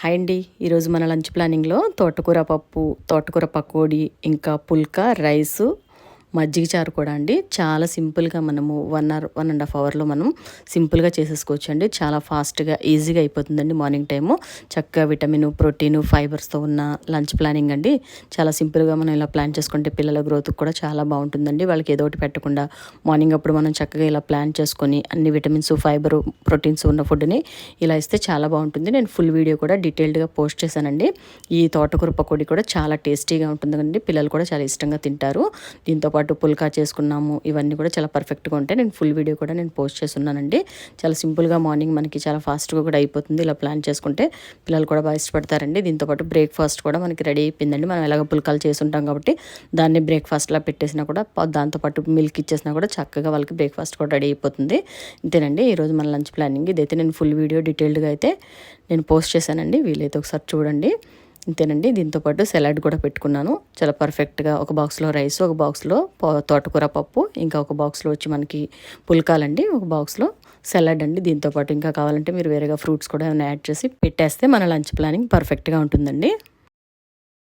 Hi అండి. ఈరోజు మన లంచ్ ప్లానింగ్లో తోటకూర పప్పు, తోటకూర పకోడీ, ఇంకా పుల్కా, రైసు, మజ్జిగ చారు కూడా అండి. చాలా సింపుల్గా మనము 1 అవర్లో మనం సింపుల్గా చేసేసుకోవచ్చు అండి. చాలా ఫాస్ట్గా ఈజీగా అయిపోతుందండి. మార్నింగ్ టైము చక్కగా విటమిన్, ప్రోటీను, ఫైబర్స్తో ఉన్న లంచ్ ప్లానింగ్ అండి. చాలా సింపుల్గా మనం ఇలా ప్లాన్ చేసుకుంటే పిల్లల గ్రోత్కి కూడా చాలా బాగుంటుందండి. వాళ్ళకి ఏదో ఒకటి పెట్టకుండా మార్నింగ్ అప్పుడు మనం చక్కగా ఇలా ప్లాన్ చేసుకొని అన్ని విటమిన్స్, ఫైబరు, ప్రోటీన్స్ ఉన్న ఫుడ్ని ఇలా ఇస్తే చాలా బాగుంటుంది. నేను ఫుల్ వీడియో కూడా డీటెయిల్డ్గా పోస్ట్ చేశానండి. ఈ తోటకూర పకోడీ కూడా చాలా టేస్టీగా ఉంటుందండి. పిల్లలు కూడా చాలా ఇష్టంగా తింటారు. దీంతోపాటు పుల్కా చేసుకున్నాము. ఇవన్నీ కూడా చాలా పర్ఫెక్ట్గా ఉంటాయి. నేను ఫుల్ వీడియో కూడా నేను పోస్ట్ చేస్తున్నానండి. చాలా సింపుల్గా మార్నింగ్ మనకి చాలా ఫాస్ట్గా కూడా అయిపోతుంది. ఇలా ప్లాన్ చేసుకుంటే పిల్లలు కూడా బాగా ఇష్టపడతారండి. దీంతోపాటు బ్రేక్ఫాస్ట్ కూడా మనకి రెడీ అయిపోయిందండి. మనం ఎలాగ పుల్కాలు చేసి ఉంటాం కాబట్టి దాన్ని బ్రేక్ఫాస్ట్లా పెట్టేసినా కూడా దాంతోపాటు మిల్క్ ఇచ్చేసినా కూడా చక్కగా వాళ్ళకి బ్రేక్ఫాస్ట్ కూడా రెడీ అయిపోతుంది. ఇంతేనండి ఈరోజు మన లంచ్ ప్లానింగ్. ఇదైతే నేను ఫుల్ వీడియో డీటెయిల్డ్గా అయితే నేను పోస్ట్ చేశానండి. వీలైతే ఒకసారి చూడండి. ఇంతేనండి. దీంతోపాటు సలాడ్ కూడా పెట్టుకున్నాను. చాలా పర్ఫెక్ట్గా ఒక బాక్స్లో రైస్, ఒక బాక్స్లో తోటకూర పప్పు, ఇంకా ఒక బాక్స్లో వచ్చి మనకి పుల్కాలండి, ఒక బాక్స్లో సలాడ్ అండి. దీంతోపాటు ఇంకా కావాలంటే మీరు వేరేగా ఫ్రూట్స్ కూడా ఏమైనా యాడ్ చేసి పెట్టేస్తే మన లంచ్ ప్లానింగ్ పర్ఫెక్ట్గా ఉంటుందండి.